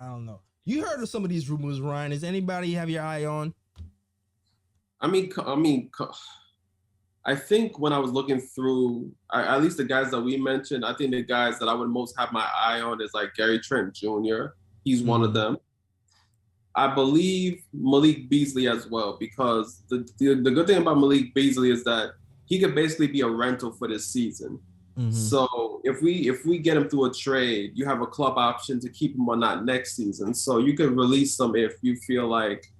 I don't know. You heard of some of these rumors, Ryan? Is anybody you have your eye on? I think when I was looking through, at least the guys that we mentioned, I think the guys that I would most have my eye on is like Gary Trent Jr. He's one of them. I believe Malik Beasley as well, because the good thing about Malik Beasley is that he could basically be a rental for this season. So if we get him through a trade, you have a club option to keep him or not next season. So you could release him if you feel like,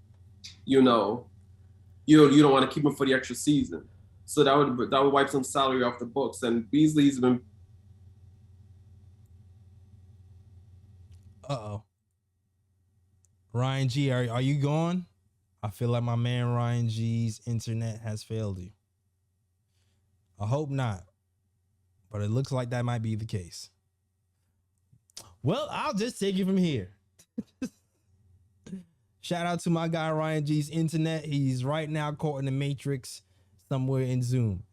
you know, you don't want to keep him for the extra season. So that would wipe some salary off the books. And Beasley's been. Uh-oh. Ryan G, are you gone? I feel like my man Ryan G's internet has failed you. I hope not, but it looks like that might be the case. Well, I'll just take it from here. Shout out to my guy Ryan G's internet. He's right now caught in the Matrix somewhere in Zoom.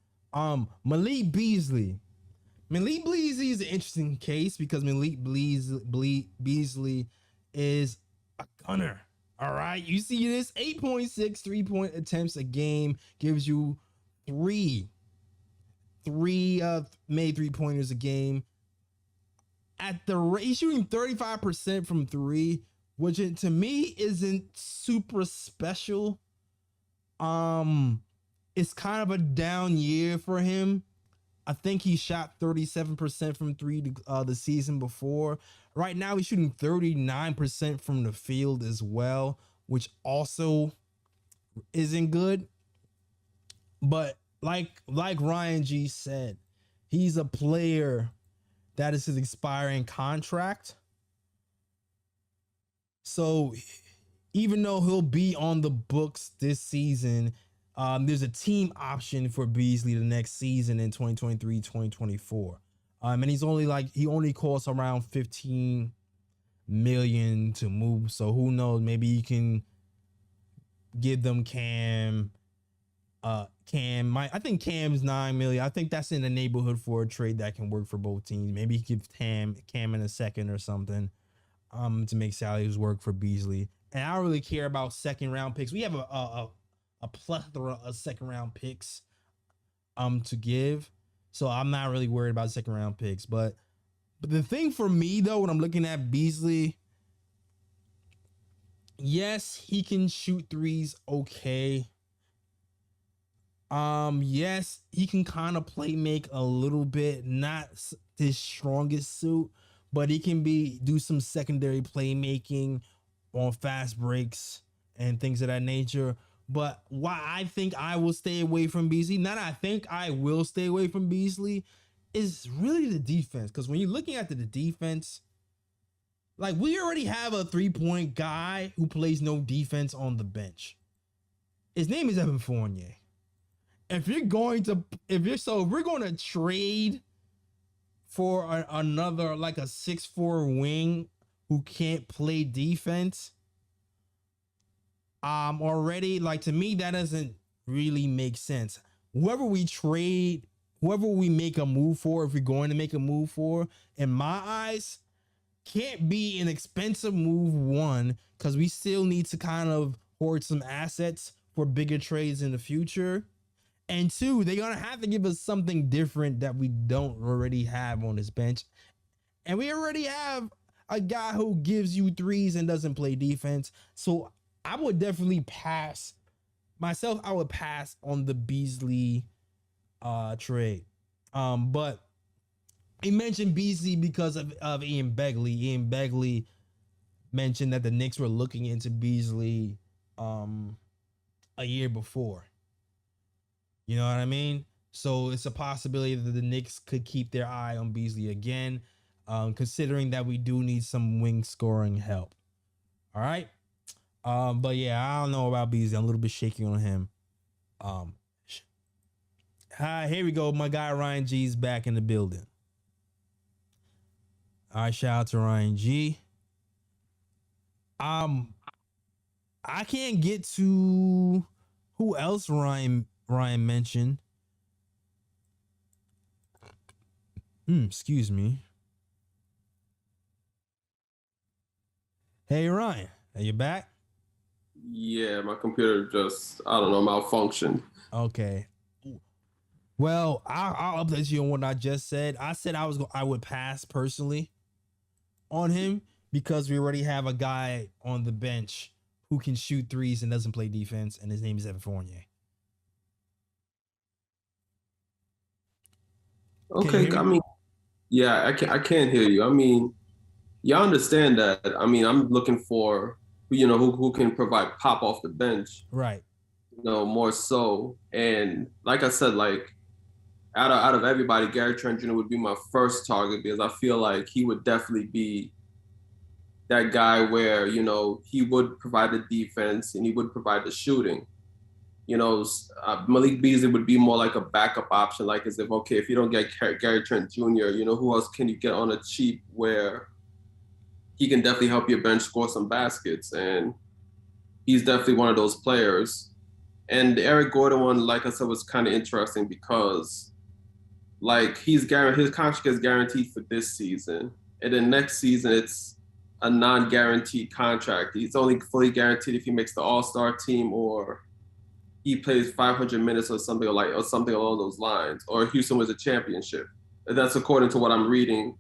Malik Beasley. Malik Beasley is an interesting case because Malik Beasley is a gunner. All right. You see this 8.6 3-point attempts a game gives you three made 3-pointers a game. At the rate, he's shooting 35% from three, which to me isn't super special. It's kind of a down year for him. I think he shot 37% from three the season before. Right now, he's shooting 39% from the field as well, which also isn't good. But like Ryan G said, he's a player that is his expiring contract. So even though he'll be on the books this season, there's a team option for Beasley the next season in 2023-2024. And he only costs around 15 million to move. So who knows? Maybe you can give them Cam. I think Cam's 9 million. I think that's in the neighborhood for a trade that can work for both teams. Maybe give Cam in a second or something to make salaries work for Beasley. And I don't really care about second round picks. We have a plethora of second round picks to give. So I'm not really worried about second round picks. But the thing for me though, when I'm looking at Beasley, yes, he can shoot threes okay. Yes, he can kind of play make a little bit, not his strongest suit, but he can do some secondary playmaking on fast breaks and things of that nature. But why I think I will stay away from Beasley, not I think I will stay away from Beasley, is really the defense. Because when you're looking at the defense, like we already have a 3-point guy who plays no defense on the bench. His name is Evan Fournier. If we're going to trade for another like a 6'4" wing who can't play defense, already, like, to me that doesn't really make sense. Whoever we make a move for, if we're going to make a move for, in my eyes, can't be an expensive move, one, because we still need to kind of hoard some assets for bigger trades in the future. And two, they're going to have to give us something different that we don't already have on this bench. And we already have a guy who gives you threes and doesn't play defense. So I would definitely pass. Myself, I would pass on the Beasley trade. But he mentioned Beasley because of Ian Begley. Ian Begley mentioned that the Knicks were looking into Beasley a year before. You know what I mean? So it's a possibility that the Knicks could keep their eye on Beasley again, considering that we do need some wing scoring help. All right. But yeah, I don't know about Beasley. I'm a little bit shaky on him. Hi, here we go. My guy Ryan G's back in the building. All right, shout out to Ryan G. I can't get to who else Ryan mentioned. Excuse me. Hey Ryan, are you back? Yeah, my computer just, I don't know, malfunctioned. Okay. Well, I'll update you on what I just said. I said I would pass personally on him because we already have a guy on the bench who can shoot threes and doesn't play defense, and his name is Evan Fournier. Can you Okay, hear I me? mean, yeah, I can't hear you. I mean, y'all understand that. I mean, I'm looking for, who can provide pop off the bench, Right. more so. And like I said, like out of everybody, Gary Trent Jr. would be my first target because I feel like he would definitely be that guy where, he would provide the defense and he would provide the shooting. Malik Beasley would be more like a backup option, like as if, okay, if you don't get Gary Trent Jr., who else can you get on a cheap where he can definitely help your bench score some baskets? And he's definitely one of those players. And the Eric Gordon one, like I said, was kind of interesting because like his contract is guaranteed for this season. And then next season it's a non-guaranteed contract. He's only fully guaranteed if he makes the All-Star team or he plays 500 minutes or something along those lines, or Houston wins a championship. And that's according to what I'm reading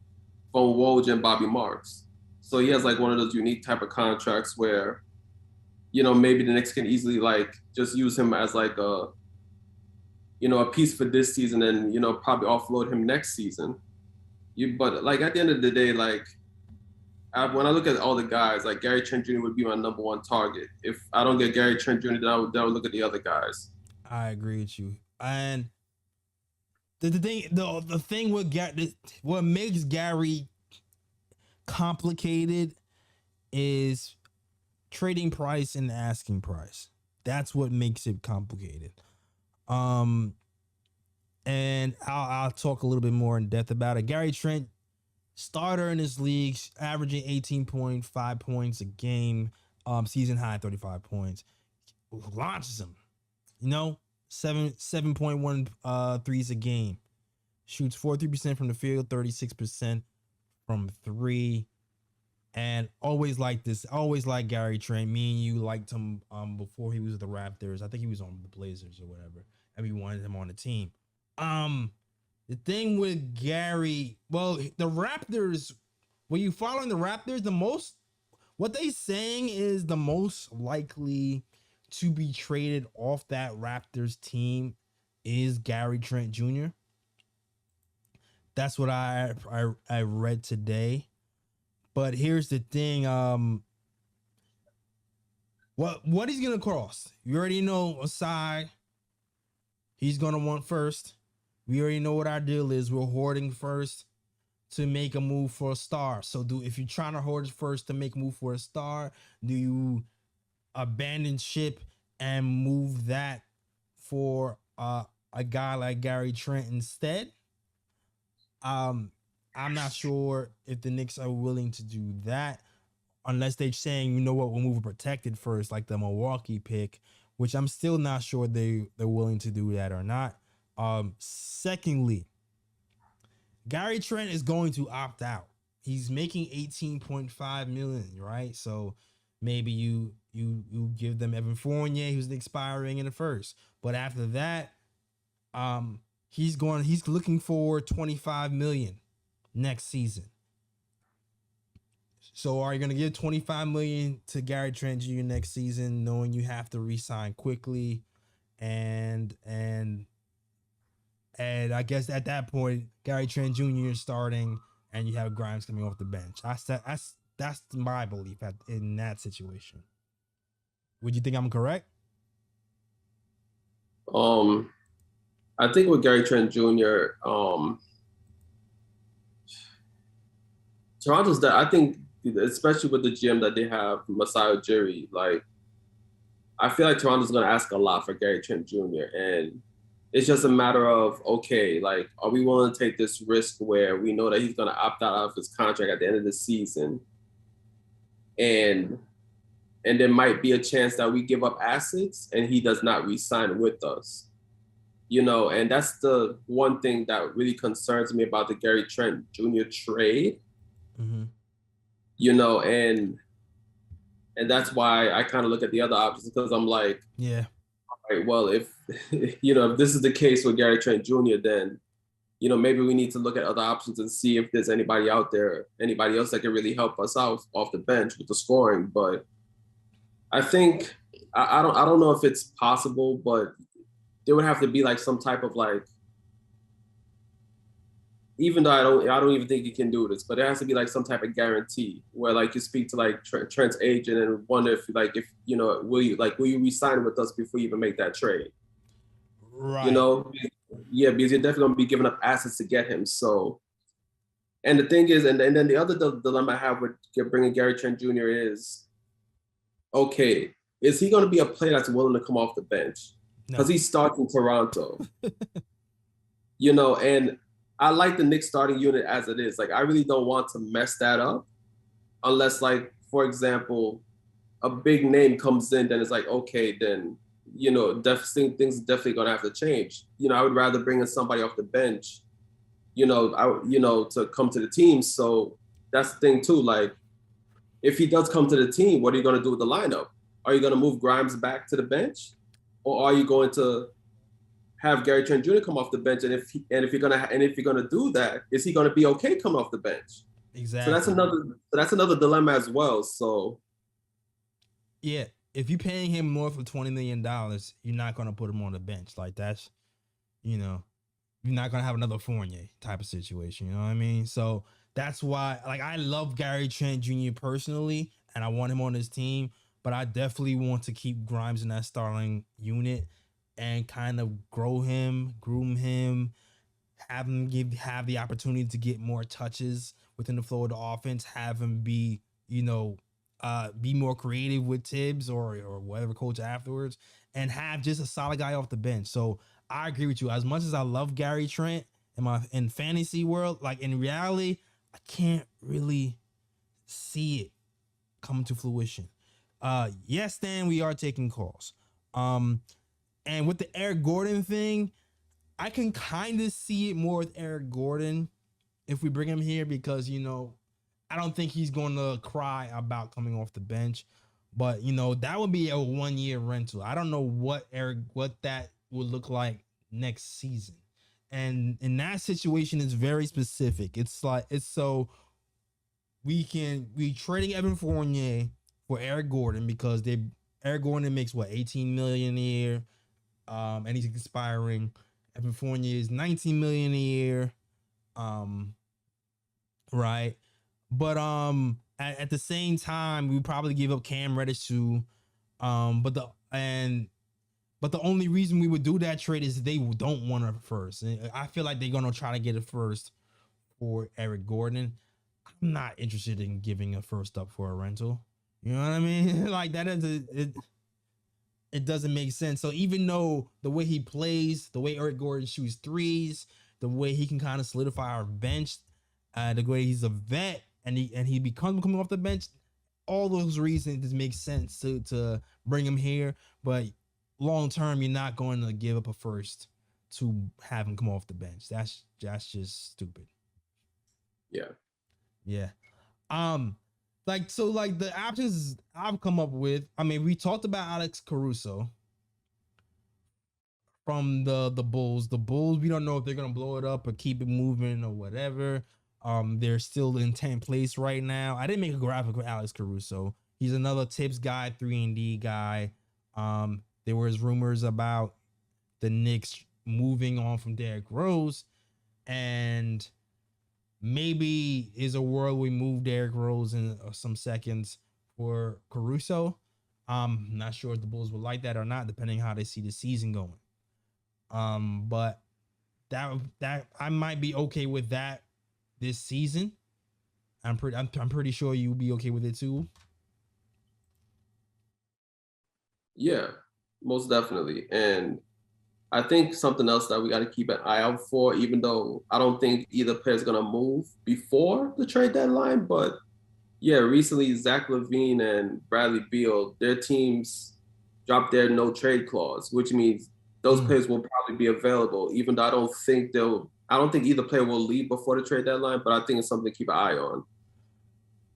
from Woj and Bobby Marks. So he has like one of those unique type of contracts where, maybe the Knicks can easily like just use him as like a piece for this season and, probably offload him next season. But like at the end of the day, like when I look at all the guys, like Gary Trent Jr. would be my number one target. If I don't get Gary Trent Jr., then I would look at the other guys. I agree with you. And the thing with Gary, what makes Gary complicated is trading price and asking price. That's what makes it complicated. Um, and I'll talk a little bit more in depth about it. Gary Trent, starter in this league, averaging 18.5 points a game, season high 35 points. Launches him, 7.1 threes a game. Shoots 43% from the field, 36% from three. And always like this, always like Gary Trent. Me and you liked him before he was with the Raptors. I think he was on the Blazers or whatever. And we wanted him on the team. The thing with Gary, well, the Raptors, when you following the Raptors, what they saying is the most likely to be traded off that Raptors team is Gary Trent Jr. That's what I read today. But here's the thing, what he's gonna cost. You already know aside, he's gonna want first. We already know what our deal is. We're hoarding first to make a move for a star. So if you're trying to hoard first to make a move for a star, do you abandon ship and move that for a guy like Gary Trent instead? I'm not sure if the Knicks are willing to do that unless they're saying, you know what, we'll move a protected first, like the Milwaukee pick, which I'm still not sure they're willing to do that or not. Secondly, Gary Trent is going to opt out. He's making 18.5 million, right? So maybe you give them Evan Fournier, who's expiring in the first. But after that, he's looking for 25 million next season. So are you going to give 25 million to Gary Trent Jr. next season, knowing you have to re-sign quickly? And I guess at that point, Gary Trent Jr. is starting, and you have Grimes coming off the bench. That's my belief in that situation. Would you think I'm correct? I think with Gary Trent Jr., Toronto's that I think, especially with the GM that they have, Masai Ujiri, like I feel like Toronto's going to ask a lot for Gary Trent Jr. And it's just a matter of, okay, like, are we willing to take this risk where we know that he's going to opt out of his contract at the end of the season, and there might be a chance that we give up assets and he does not re-sign with us, and that's the one thing that really concerns me about the Gary Trent Jr. trade, Mm-hmm. and And that's why I kind of look at the other options because I'm like, Yeah. all right, well, if if this is the case with Gary Trent Jr., then maybe we need to look at other options and see if there's anybody out there, anybody else that can really help us out off the bench with the scoring. But I think I don't know if it's possible, but there would have to be like some type of like, even though I don't even think you can do this, but there has to be like some type of guarantee where like you speak to like Trent's agent and wonder if will you resign with us before you even make that trade? You Right. know, yeah, because you're definitely gonna be giving up assets to get him. So, and the thing is, and then the other dilemma I have with bringing Gary Trent Jr. is, okay, is he going to be a player that's willing to come off the bench? Because No. he starts in Toronto, and I like the Knicks starting unit as it is. Like, I really don't want to mess that up unless, like, for example, a big name comes in, then it's like, okay, then, things are definitely going to have to change. I would rather bring in somebody off the bench, to come to the team. So that's the thing, too. Like, if he does come to the team, what are you going to do with the lineup? Are you going to move Grimes back to the bench, or are you going to have Gary Trent Jr. come off the bench? And if you're gonna do that, is he going to be okay coming off the bench? So Exactly. that's another dilemma as well. So Yeah. If you're paying him north of $20 million, you're not gonna put him on the bench. Like that's, you know, you're not gonna have another Fournier type of situation. You know what I mean? So that's why, like, I love Gary Trent Jr. personally, and I want him on this team. But I definitely want to keep Grimes in that starting unit and kind of groom him, have the opportunity to get more touches within the flow of the offense, have him be more creative with Tibbs or whatever coach afterwards, and have just a solid guy off the bench. So I agree with you. As much as I love Gary Trent in fantasy world, like in reality, I can't really see it coming to fruition. Yes, Dan, we are taking calls. And with the Eric Gordon thing, I can kind of see it more with Eric Gordon if we bring him here because I don't think he's going to cry about coming off the bench, but that would be a 1 year rental. I don't know what that would look like next season, and in that situation, it's very specific. It's like it's so we trading Evan Fournier for Eric Gordon because Eric Gordon makes what 18 million a year, and he's expiring. Evan Fournier is 19 million a year, right? But at the same time, we probably give up Cam Reddish too. But the only reason we would do that trade is they don't want a first. And I feel like they're gonna try to get a first for Eric Gordon. I'm not interested in giving a first up for a rental. You know what I mean? Like that is it doesn't make sense. So even though the way he plays, the way Eric Gordon shoots threes, the way he can kind of solidify our bench, the way he's a vet and he becomes coming off the bench, all those reasons it makes sense to bring him here. But long term, you're not going to give up a first to have him come off the bench. That's just stupid. yeah, Yeah. Um, like the options I've come up with. I mean, we talked about Alex Caruso from the Bulls. The Bulls, we don't know if they're gonna blow it up or keep it moving or whatever. They're still in 10th place right now. I didn't make a graphic with Alex Caruso. He's another tips guy, 3-and-D guy. There was rumors about the Knicks moving on from Derrick Rose, and maybe is a world we move Derrick Rose in some seconds for Caruso. Not sure if the Bulls would like that or not, depending how they see the season going. But that I might be okay with that this season. I'm pretty sure you'll be okay with it too. yeah, most definitely. And I think something else that we got to keep an eye out for, even though I don't think either player is going to move before the trade deadline, but yeah, recently Zach LaVine and Bradley Beal, their teams dropped their no trade clause, which means those players will probably be available. Even though I don't think either player will leave before the trade deadline, but I think it's something to keep an eye on.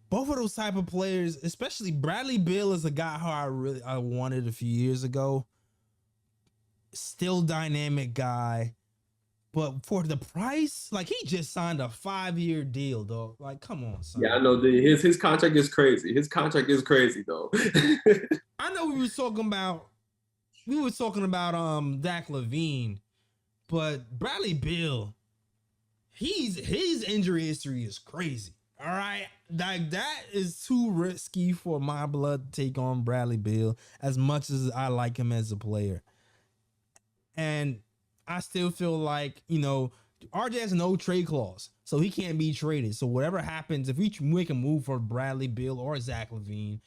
both of those type of players, especially Bradley Beal, is a guy who I wanted a few years ago. Still dynamic guy, but for the price, like he just signed a 5-year deal, dog. Like, come on, son. Yeah, I know. His contract is crazy. His contract is crazy though. I know we were talking about Zach LaVine, but Bradley Beal, his injury history is crazy. All right, like that is too risky for my blood to take on Bradley Beal. As much as I like him as a player, and I still feel like RJ has no trade clause, so he can't be traded. So whatever happens, if we make a move for Bradley Beal or Zach LaVine,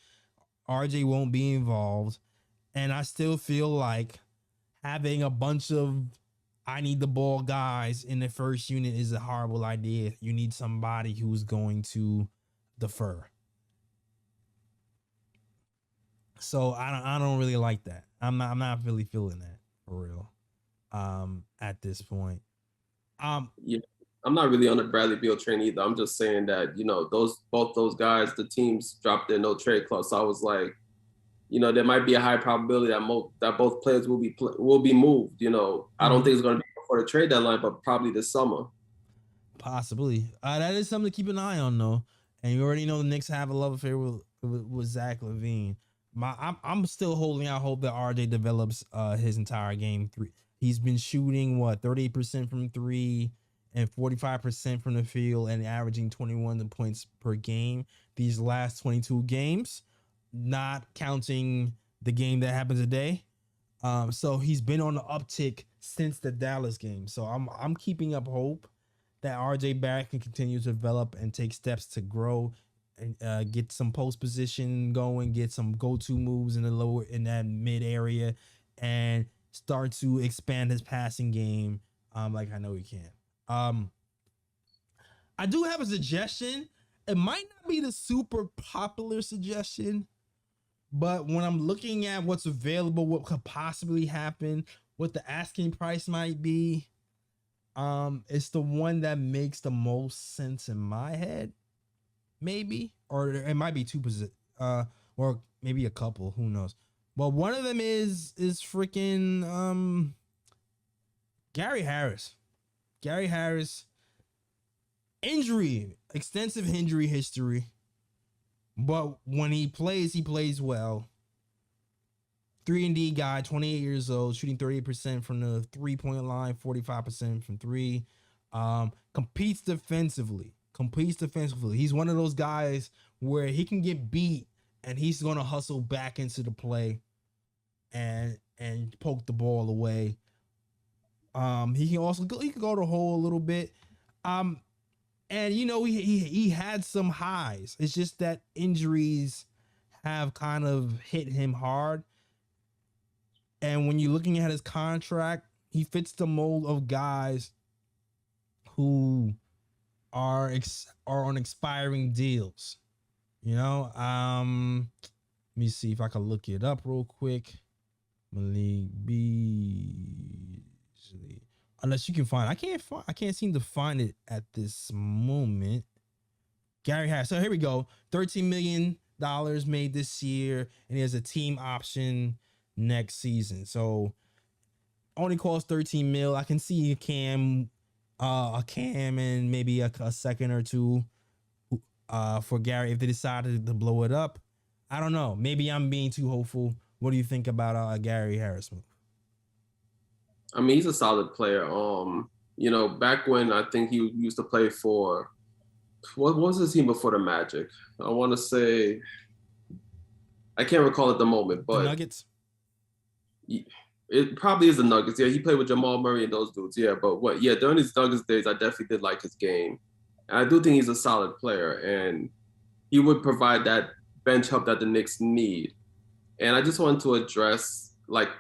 RJ won't be involved. And I still feel like having a bunch of I need the ball guys in the first unit is a horrible idea. You need somebody who's going to defer. So I don't really like that. I'm not really feeling that for real. At this point. Yeah, I'm not really on the Bradley Beal train either. I'm just saying that both those guys, the teams dropped their no trade clause. So I was like, there might be a high probability that both players will be moved. I don't think it's going to be before the trade deadline, but probably this summer. Possibly. That is something to keep an eye on, though. And you already know the Knicks have a love affair with Zach LaVine. I'm still holding out hope that RJ develops his entire game. He's been shooting 38% from three and 45% from the field, and averaging 21 points per game these last 22 games. Not counting the game that happened today. So he's been on the uptick since the Dallas game. So I'm keeping up hope that RJ Barrett can continue to develop and take steps to grow and get some post position going, get some go-to moves in that mid area, and start to expand his passing game. Like I know he can. I do have a suggestion. It might not be the super popular suggestion, but when I'm looking at what's available, what could possibly happen, what the asking price might be, it's the one that makes the most sense in my head, maybe, or it might be two or maybe a couple, who knows. But one of them is freaking Gary Harris. Gary Harris, extensive injury history. But when he plays well. 3-and-D guy, 28 years old, shooting 38% from the 3-point line, 45% from three. Competes defensively. He's one of those guys where he can get beat and he's going to hustle back into the play and poke the ball away. He can also go to hole a little bit. And he had some highs. It's just that injuries have kind of hit him hard. And when you're looking at his contract, he fits the mold of guys who are on expiring deals. Let me see if I can look it up real quick. Malik Beasley. Unless you can find, I can't seem to find it at this moment. Gary Harris. So here we go. $13 million made this year, and he has a team option next season. So only costs $13 million. I can see a Cam and maybe a second or two for Gary if they decided to blow it up. I don't know. Maybe I'm being too hopeful. What do you think about a Gary Harris move? I mean, he's a solid player. Back when I think he used to play for, what was his team before the Magic? I want to say, I can't recall at the moment, but the Nuggets. It probably is the Nuggets. Yeah, he played with Jamal Murray and those dudes. Yeah, but during his Nuggets days, I definitely did like his game. And I do think he's a solid player, and he would provide that bench help that the Knicks need. And I just want to address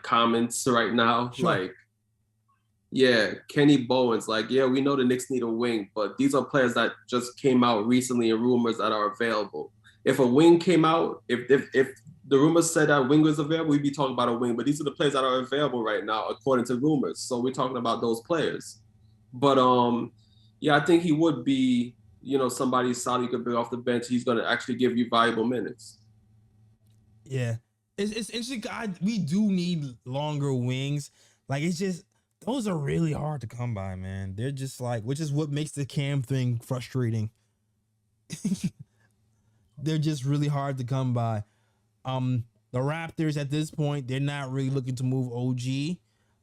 comments right now, Sure. Kenny Bowen's we know the Knicks need a wing, but these are players that just came out recently in rumors that are available. If a wing came out, if the rumors said that wing was available, we'd be talking about a wing, but these are the players that are available right now, according to rumors. So we're talking about those players. But I think he would be, somebody solid you could bring off the bench. He's going to actually give you valuable minutes. Yeah, it's interesting. We do need longer wings. Like, it's just, those are really hard to come by, man. They're just like, which is what makes the Cam thing frustrating. They're just really hard to come by. The Raptors at this point, they're not really looking to move OG.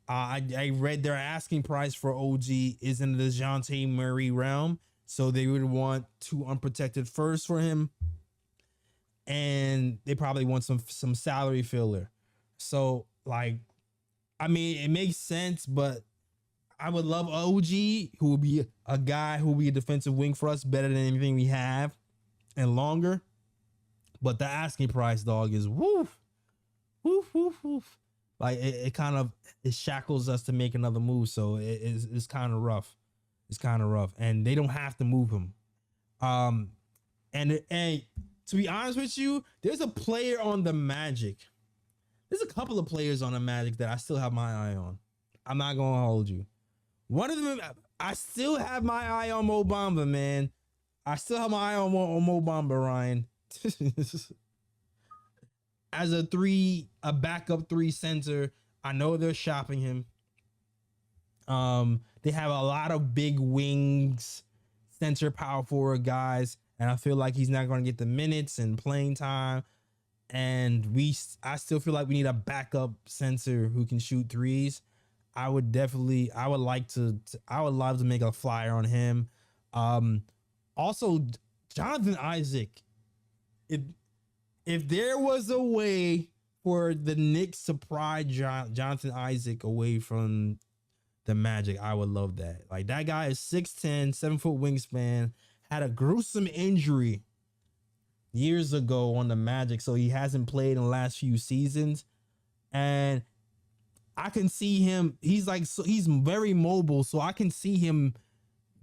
I read their asking price for OG is in the DeJounte Murray realm, so they would want 2 unprotected firsts for him, and they probably want some salary filler. So, like, I mean, it makes sense, but I would love OG, who would be a guy who will be a defensive wing for us, better than anything we have and longer. But the asking price, dog, is woof, woof, woof, woof. Like, it kind of, it shackles us to make another move. So it's kind of rough. It's kind of rough, and they don't have to move him. And to be honest with you, there's a player on the Magic. There's a couple of players on the Magic that I still have my eye on. I'm not gonna hold you. One of them, I still have my eye on Mo Bamba, man. I still have my eye on Mo Bamba, Ryan. As a backup 3 center, I know they're shopping him. They have a lot of big wings, center power forward guys, and I feel like he's not going to get the minutes and playing time. And I still feel like we need a backup center who can shoot threes. I would love to make a flyer on him. Also, Jonathan Isaac. If there was a way for the Knicks to pry Jonathan Isaac away from the Magic, I would love that. Like, that guy is 6'10", 7-foot wingspan, had a gruesome injury years ago on the Magic, so he hasn't played in the last few seasons. And I can see him, he's very mobile, so I can see him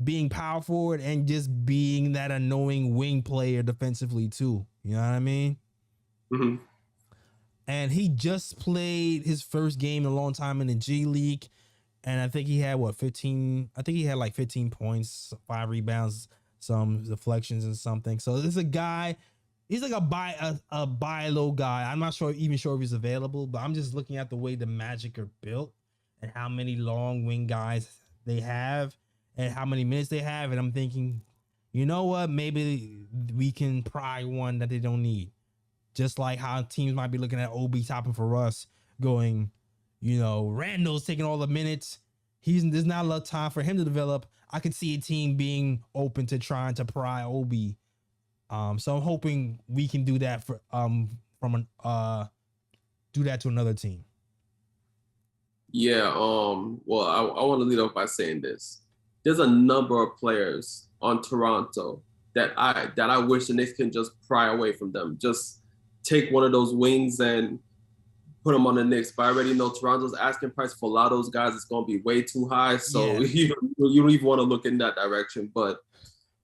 being power forward and just being that annoying wing player defensively too. You know what I mean? Mm-hmm. And he just played his first game in a long time in the G League, and I think he had 15. I think he had like 15 points, 5 rebounds, some deflections and something. So this is a guy. He's like a buy low guy. I'm not even sure if he's available, but I'm just looking at the way the Magic are built and how many long wing guys they have and how many minutes they have, and I'm thinking, you know what? Maybe we can pry one that they don't need. Just like how teams might be looking at Obi topping for us, going, Randall's taking all the minutes. There's not a lot of time for him to develop. I could see a team being open to trying to pry Obi. So I'm hoping we can do that do that to another team. Yeah. Well, I want to lead off by saying this. There's a number of players on Toronto that I wish the Knicks can just pry away from them. Just take one of those wings and put them on the Knicks. But I already know Toronto's asking price for a lot of those guys is going to be way too high. So you don't even want to look in that direction. But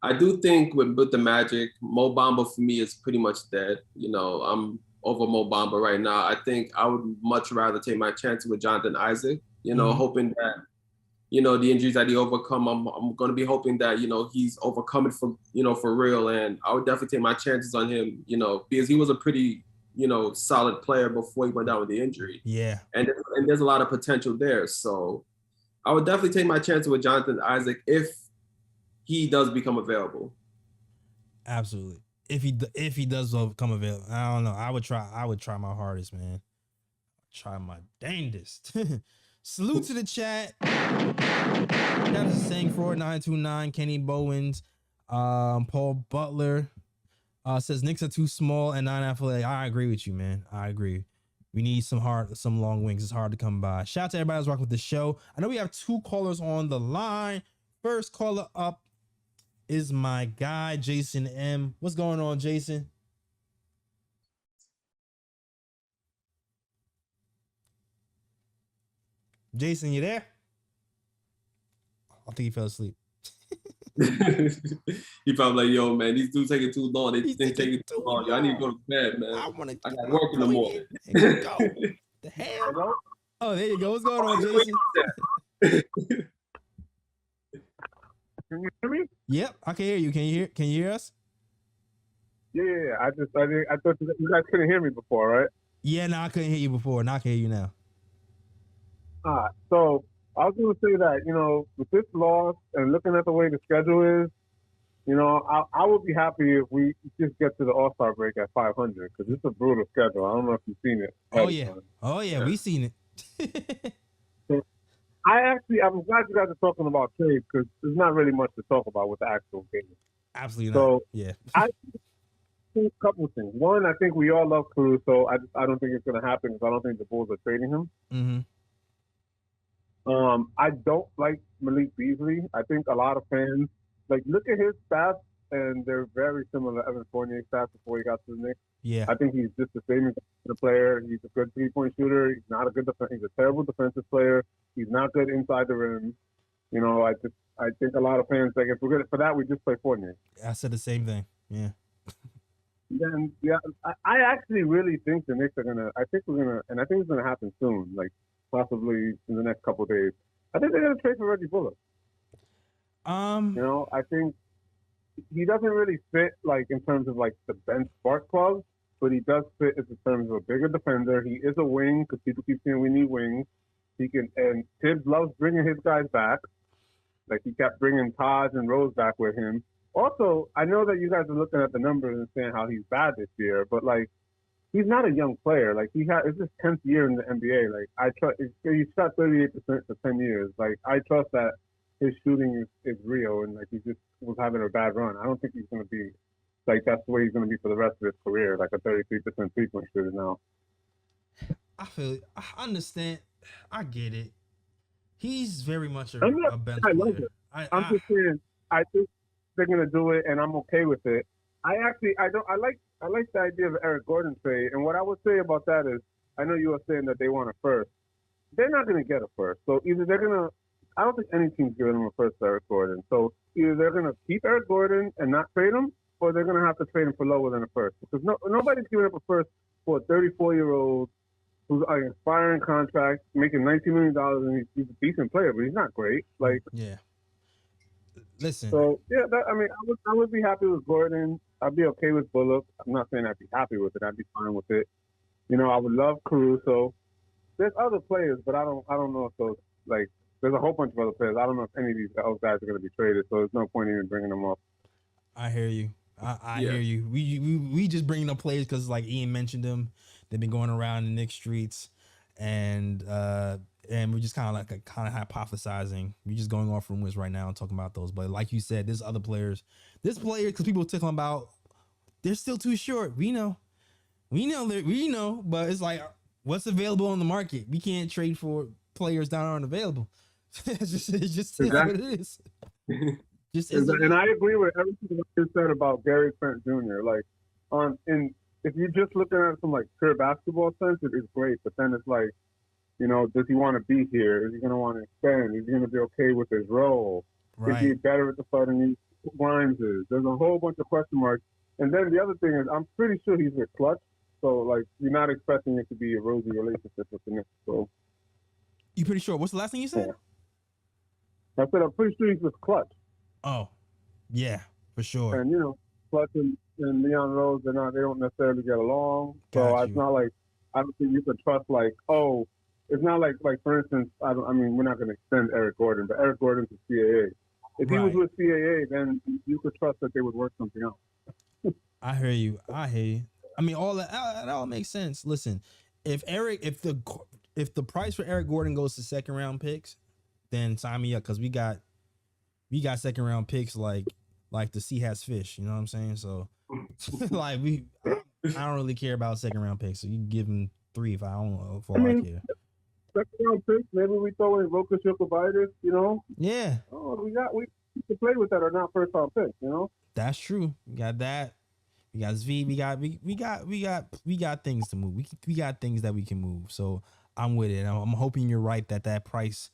I do think with the Magic, Mo Bamba for me is pretty much dead. I'm over Mo Bamba right now. I think I would much rather take my chances with Jonathan Isaac, hoping that, the injuries that he overcome, I'm going to be hoping that, he's overcoming for real. And I would definitely take my chances on him, because he was a pretty, solid player before he went down with the injury. Yeah. And there's a lot of potential there. So I would definitely take my chances with Jonathan Isaac if he does become available. Absolutely. If he does become available, I don't know. I would try my hardest, man. Try my dangest. Salute to the chat. That is saying for 929 Kenny Bowens. Paul Butler says Knicks are too small and not athletic. I agree with you, man. I agree. We need some long wings. It's hard to come by. Shout out to everybody who's rocking with the show. I know we have 2 callers on the line. First caller up is my guy, Jason M. What's going on, Jason? Jason, you there? I think he fell asleep. He probably like, yo, man, these dudes taking too long. They taking too long. Yo, I need to go to bed, man. I got work in the morning. The hell? Oh, there you go. What's going on, Jason? Can you hear me? Yep, I can hear you. Can you hear us? Yeah. I thought you guys couldn't hear me before, right? Yeah, no, I couldn't hear you before. Now I can hear you now. So I was going to say that, with this loss and looking at the way the schedule is, I would be happy if we just get to the All-Star break at 500 because it's a brutal schedule. I don't know if you've seen it. Oh yeah, we seen it. So I'm glad you guys are talking about trades because there's not really much to talk about with the actual game. Absolutely not. So yeah. I think a couple of things. One, I think we all love Caruso. I don't think it's going to happen because I don't think the Bulls are trading him. Mm-hmm. I don't like Malik Beasley. I think a lot of fans look at his stats, and they're very similar to Evan Fournier's stats before he got to the Knicks. Yeah. I think he's just the same as the player. He's a good 3-point shooter. He's not a good he's a terrible defensive player. He's not good inside the rim. I think a lot of fans if we're good for that, we just play Fournier. I said the same thing. Yeah. Then I actually really think the Knicks are gonna. I think it's gonna happen soon. Possibly in the next couple of days. I think they're gonna trade for Reggie Bullock. I think he doesn't really fit in terms of the bench spark plug, but he does fit in terms of a bigger defender. He is a wing because people keep saying we need wings. He can, and Tibbs loves bringing his guys back. He kept bringing Taj and Rose back with him. Also, I know that you guys are looking at the numbers and saying how he's bad this year, but he's not a young player. It's his 10th year in the NBA. I trust he shot 38% for 10 years. I trust that his shooting is real, and he just was having a bad run. I don't think he's going to be that's the way he's going to be for the rest of his career, a 33% 3-point shooter now. I feel it. I understand. I get it. He's very much a bench I player. love it. I'm just saying. I think they're going to do it, and I'm okay with it. I like the idea of Eric Gordon trade, and what I would say about that is, I know you were saying that they want a first. They're not going to get a first, so either they're going to. I don't think any team's giving them a first to Eric Gordon. So either they're going to keep Eric Gordon and not trade him, or they're going to have to trade him for lower than a first. Because nobody's giving up a first for a 34-year-old who's on an expiring contract, making $19 million, and he's a decent player, but he's not great. Yeah. Listen. So yeah, I would be happy with Gordon. I'd be okay with Bullock. I'm not saying I'd be happy with it. I'd be fine with it. I would love Caruso. There's other players, but I don't know if those there's a whole bunch of other players. I don't know if any of these other guys are going to be traded, so there's no point even bringing them up. I hear you. I hear you. We just bringing up players because Ian mentioned them. They've been going around the Knicks streets, and we're just kind of hypothesizing. We're just going off rumors right now and talking about those. But like you said, there's other players. This player, because people are talking about, they're still too short. We know, but it's what's available on the market. We can't trade for players that aren't available. It's just exactly. what it is. And I agree with everything you said about Gary Trent Jr. If you're just looking at it from pure basketball sense, it is great. But then it's does he want to be here? Is he going to want to expand? Is he going to be okay with his role? Right. Is he better at the starting than Grimes is? There's a whole bunch of question marks. And then the other thing is, I'm pretty sure he's with Clutch. So you're not expecting it to be a rosy relationship with the Knicks. So you pretty sure? What's the last thing you said? Yeah. I said I'm pretty sure he's with Clutch. Oh, yeah, for sure. And Clutch and Leon Rose, they don't necessarily get along. So it's not I don't think you can trust it's not for instance, we're not going to extend Eric Gordon, but Eric Gordon's a CAA. If he was with CAA, then you could trust that they would work something out. I hear you. All that all makes sense. Listen, if the price for Eric Gordon goes to second round picks, then sign me up because we got second round picks like the sea has fish. You know what I'm saying? So I don't really care about second round picks. So you can give him 3 if I don't know for all I care. Second round picks, maybe we throw in Rokas Jokovitis. Yeah. Oh, we to play with that are not first round picks. That's true. We got that. We got Zv. We got things to move. We got things that we can move. So I'm with it. I'm hoping you're right that price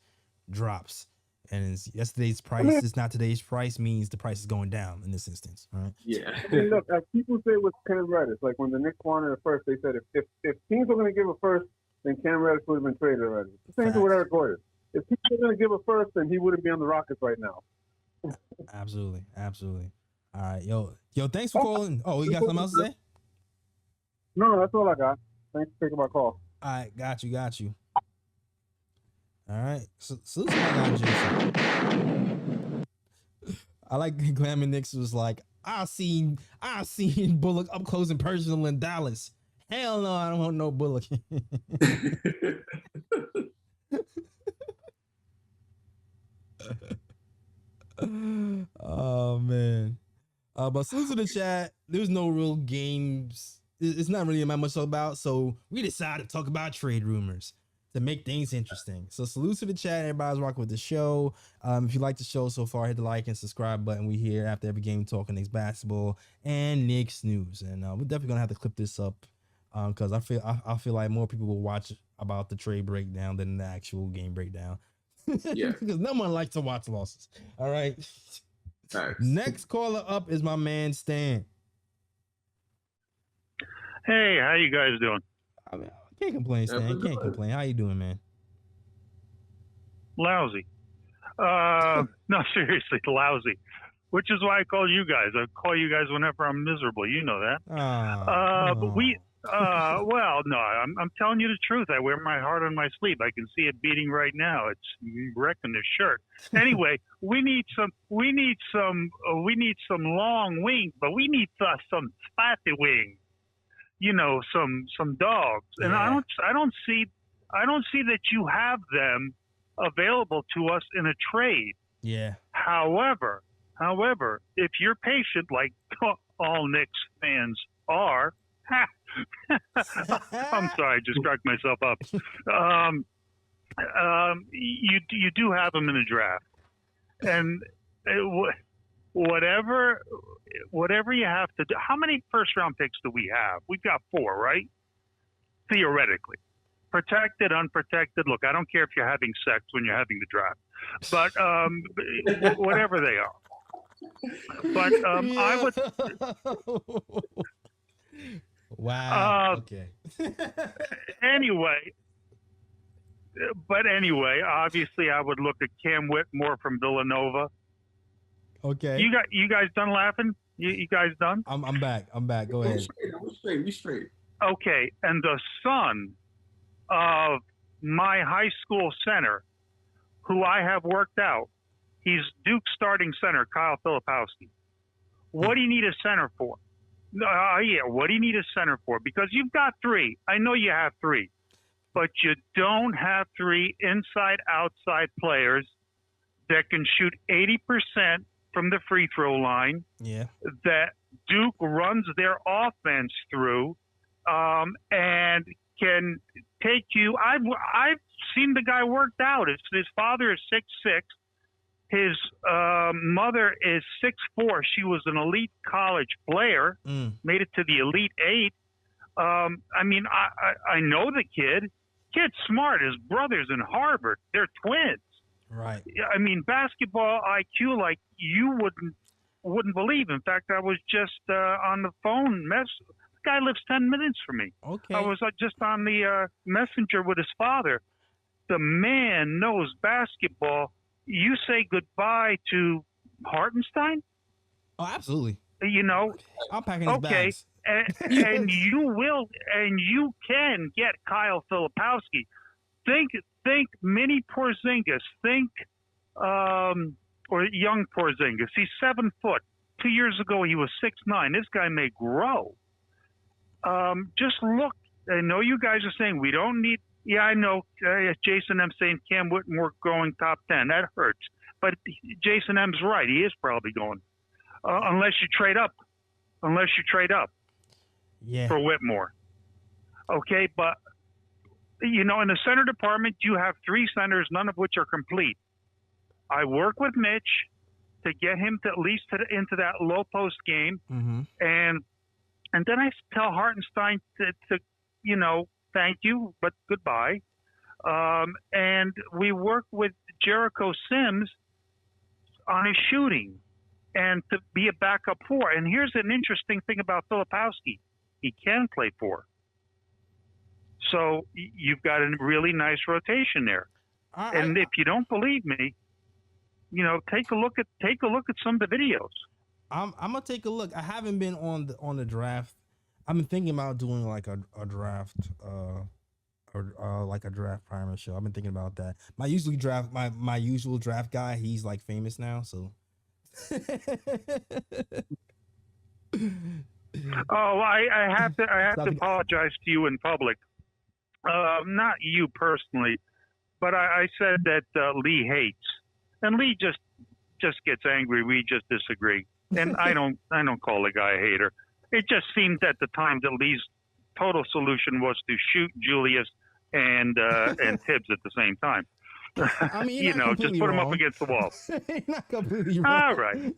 drops. And it's yesterday's price is not today's price means the price is going down in this instance. All right. Yeah. Look, as people say with Cam Reddish, when the Knicks wanted a first, they said if teams were going to give a first, then Cam Reddish would have been traded already. The same thing with Eric Gordon. If teams were going to give a first, then he wouldn't be on the Rockets right now. Absolutely. All right, yo, thanks for calling. Oh, you got something else to say? No, that's all I got. Thanks for taking my call. All right, got you. All right, so this is my guy, Jason. I like Glamour Knicks was like, I seen Bullock up close and personal in Dallas. Hell no, I don't want no Bullock. Oh man. But salute to the chat. There's no real games. It's not really that much about. So we decided to talk about trade rumors to make things interesting. So salute to the chat. Everybody's rocking with the show. If you like the show so far, hit the like and subscribe button. We here after every game talking Knicks basketball and Knicks news. And we're definitely gonna have to clip this up because I feel like more people will watch about the trade breakdown than the actual game breakdown. Yeah, because no one likes to watch losses. All right. Thanks. Next caller up is my man Stan. Hey, how you guys doing? I mean, can't complain, Stan. Can't complain. How you doing, man? Lousy. No, seriously, lousy. Which is why I call you guys. I call you guys whenever I'm miserable. You know that. But we. Well, no, I'm telling you the truth. I wear my heart on my sleeve. I can see it beating right now. It's wrecking this shirt. Anyway, we need some long wings, but we need some spicy wings. You know, some dogs. And I don't see that you have them available to us in a trade. Yeah. However, if you're patient, like all Knicks fans are. I'm sorry, I just cracked myself up. You do have them in the draft, and whatever you have to do. How many first round picks do we have? We've got 4, right? Theoretically, protected, unprotected. Look, I don't care if you're having sex when you're having the draft, but whatever they are. But I would. Wow. Okay. Anyway, obviously, I would look at Cam Whitmore from Villanova. Okay. You guys done laughing? You guys done? I'm back. Go ahead. We straight. Okay, and the son of my high school center, who I have worked out, he's Duke's starting center, Kyle Filipowski. What do you need a center for? What do you need a center for? Because you've got 3. I know you have 3. But you don't have 3 inside-outside players that can shoot 80% from the free throw line. Yeah. That Duke runs their offense through and can take you. I've seen the guy worked out. His father is 6'6". His mother is 6'4". She was an elite college player, made it to the Elite 8. I mean, I know the kid. Kid's smart. His brother's in Harvard. They're twins. Right. I mean, basketball IQ like you wouldn't believe. In fact, I was just on the phone. The guy lives 10 minutes from me. Okay. I was just on the messenger with his father. The man knows basketball. You say goodbye to Hartenstein? Oh, absolutely. You know? I'm packing his bags. And you can get Kyle Filipowski. Think mini Porzingis. Think or young Porzingis. He's 7 foot. 2 years ago he was 6'9". This guy may grow. Just look. I know you guys are saying we don't need. Yeah, I know. Jason M saying Cam Whitmore going top 10. That hurts. But Jason M's right. He is probably going. Unless you trade up. Yeah. For Whitmore. Okay, but, you know, in the center department, you have 3 centers, none of which are complete. I work with Mitch to get him to at least into that low post game. Mm-hmm. And then I tell Hartenstein to you know, thank you, but goodbye. And we work with Jericho Sims on his shooting and to be a backup 4. And here's an interesting thing about Filipowski. He can play 4. So you've got a really nice rotation there. And if you don't believe me, take a look at some of the videos. I'm gonna take a look. I haven't been on the draft. I've been thinking about doing like a draft, or like a draft primer show. I've been thinking about that. My usual draft guy. He's like famous now, so. Oh, I have to apologize to you in public. Not you personally, but I said that Lee hates, and Lee just gets angry. We just disagree, and I don't call the guy a hater. It just seemed at the time that Lee's total solution was to shoot Julius and Tibbs at the same time. I mean, just put him up against the wall. You're not completely wrong. All right.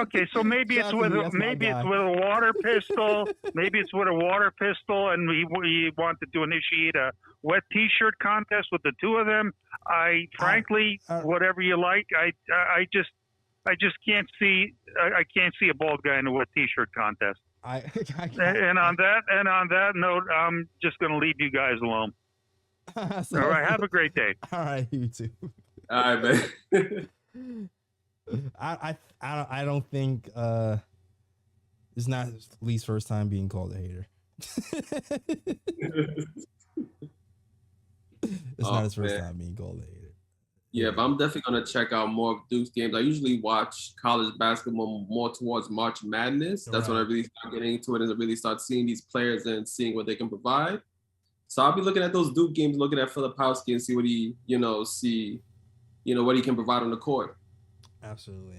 Okay, so maybe it's with a water pistol. Maybe it's with a water pistol, and he wanted to initiate a wet T-shirt contest with the two of them. Frankly, whatever you like. I just can't see. I can't see a bald guy in a wet T-shirt contest. And on that note, I'm just going to leave you guys alone. So, all right, have a great day. All right, you too. All right, man. I don't think it's not Lee's first time being called a hater. It's not his first time being called a hater. Yeah, but I'm definitely gonna check out more of Duke's games. I usually watch college basketball more towards March Madness. That's when I really start getting into it and I really start seeing these players and seeing what they can provide. So I'll be looking at those Duke games, looking at Filipowski and see what he, what he can provide on the court. Absolutely.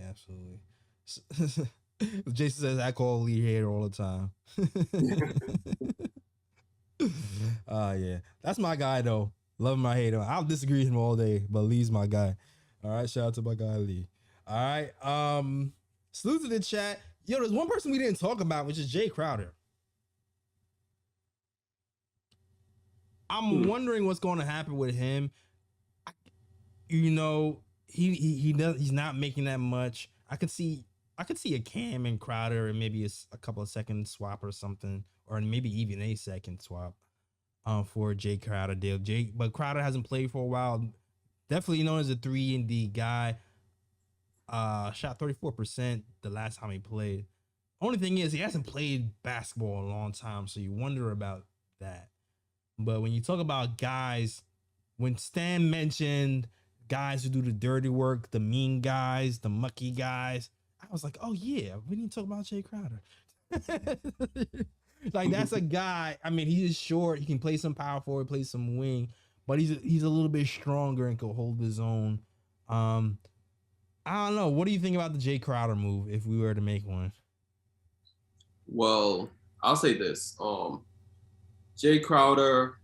Jason says I call Lee hater all the time. Yeah, that's my guy though. Love my hater. I'll disagree with him all day, but Lee's my guy. All right, shout out to my guy Lee. All right, salute to the chat. Yo, there's one person we didn't talk about, which is Jay Crowder. I'm wondering what's going to happen with him. He's not making that much. I could see a Cam and Crowder and maybe a couple of second swap or something, or maybe even a second swap for Jay Crowder deal. But Crowder hasn't played for a while. Definitely known as a 3-and-D guy. Shot 34% the last time he played. Only thing is he hasn't played basketball in a long time, so you wonder about that. But when you talk about guys, when Stan mentioned guys who do the dirty work, the mean guys, the mucky guys, I was like, oh yeah, we need to talk about Jay Crowder. Like that's a guy. I mean, he's short. He can play some power forward, play some wing, but he's a little bit stronger and can hold his own. I don't know. What do you think about the Jay Crowder move if we were to make one? Well, I'll say this. Jay Crowder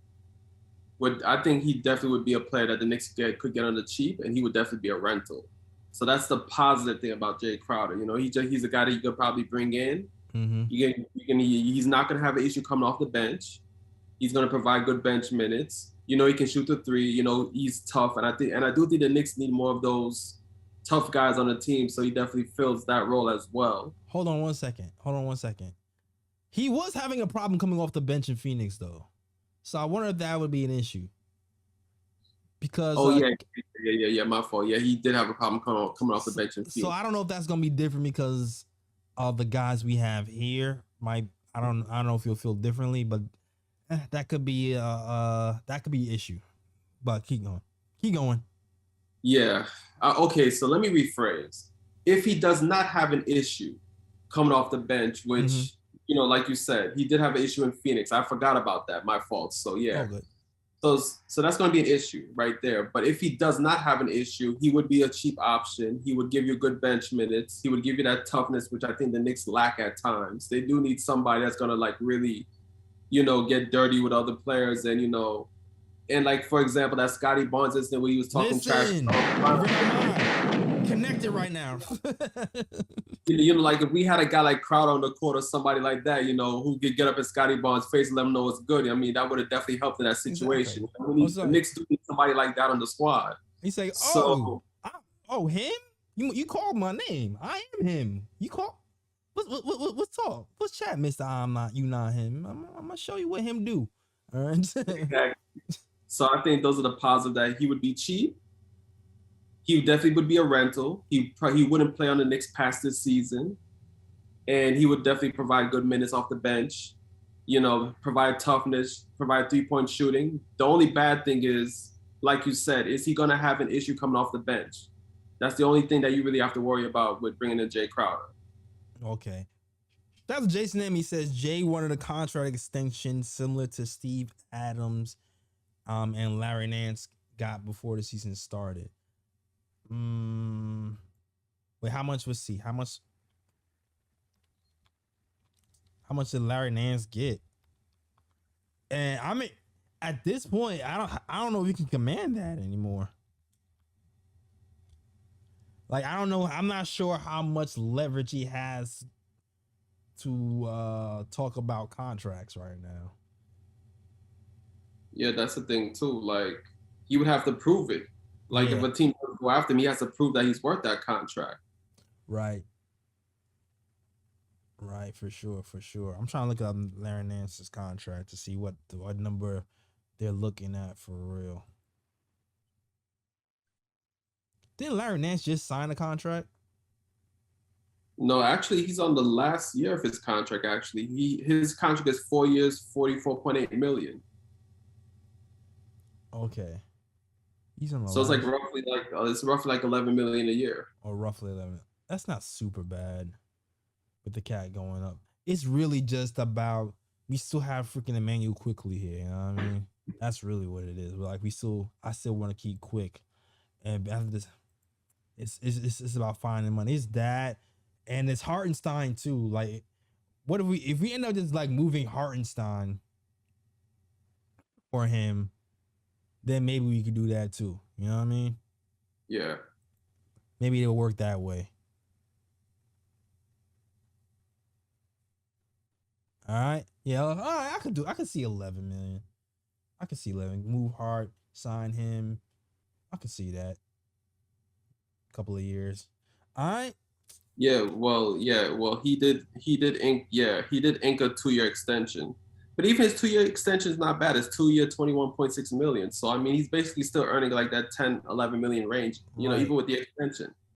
I think he definitely would be a player that the Knicks could get on the cheap, and he would definitely be a rental. So that's the positive thing about Jay Crowder. He's a guy that you could probably bring in. Mm-hmm. He's not going to have an issue coming off the bench. He's going to provide good bench minutes. He can shoot the three. He's tough, and I do think the Knicks need more of those tough guys on the team. So he definitely fills that role as well. Hold on one second. He was having a problem coming off the bench in Phoenix, though. So I wonder if that would be an issue. Because yeah, my fault. Yeah, he did have a problem coming off the bench in Phoenix. So I don't know if that's gonna be different because of the guys we have here. I don't know if you'll feel differently, but that could be an issue. But keep going. Yeah. Okay. So let me rephrase. If he does not have an issue coming off the bench, which like you said, he did have an issue in Phoenix. I forgot about that. My fault. So yeah. So that's going to be an issue right there. But if he does not have an issue, he would be a cheap option. He would give you good bench minutes. He would give you that toughness, which I think the Knicks lack at times. They do need somebody that's going to really, get dirty with other players and, and like, for example, that Scotty Barnes incident where he was talking trash. Connected right now. Like if we had a guy like Crowder on the court or somebody like that, who could get up in Scotty Barnes' face and let him know it's good. I mean, that would have definitely helped in that situation. Exactly. The Knicks do need somebody like that on the squad. He's like, him? You called my name. I am him. You call? What's talk? What's chat, Mister? I'm not. You not him. I'm gonna show you what him do. All right. Exactly. So I think those are the positives that he would be cheap. he definitely would be a rental. He wouldn't play on the Knicks past this season, and he would definitely provide good minutes off the bench. You know, provide toughness, provide 3-point shooting. The only bad thing is, like you said, is he gonna have an issue coming off the bench? That's the only thing that you really have to worry about with bringing in Jay Crowder. Okay. That's Jason M. He says Jay wanted a contract extension similar to Steve Adams and Larry Nance got before the season started. Wait, how much was he? How much did Larry Nance get? And I mean, at this point, I don't know if you can command that anymore. Like, I don't know. I'm not sure how much leverage he has to talk about contracts right now. Yeah, that's the thing too. Like, he would have to prove it. Like, if a team doesn't go after him, he has to prove that he's worth that contract. Right. Right, for sure. I'm trying to look up Larry Nance's contract to see what number they're looking at for real. Didn't Larry Nance just sign a contract? No, actually, he's on the last year of his contract. Actually, his contract is 4 years, $44.8 million. Okay, he's on the. So it's like roughly like 11 million a year. Or roughly 11. That's not super bad. With the cat going up, it's really just about we still have freaking Emmanuel Quickly here. You know what I mean? That's really what it is. Like I still want to keep Quick, and after this, it's about finding money. It's that, and it's Hartenstein too. Like, what if we end up just like moving Hartenstein for him? Then maybe we could do that too. You know what I mean? Yeah. Maybe it'll work that way. All right. Yeah. All right. I could see 11 million. I could see 11. Move Hart, sign him. I could see that. Couple of years. All right. Yeah. Well, he did ink a 2-year extension. But even his 2-year extension is not bad. It's 2 year, 21.6 million. So I mean, he's basically still earning like that 10, 11 million range, you know, even with the extension.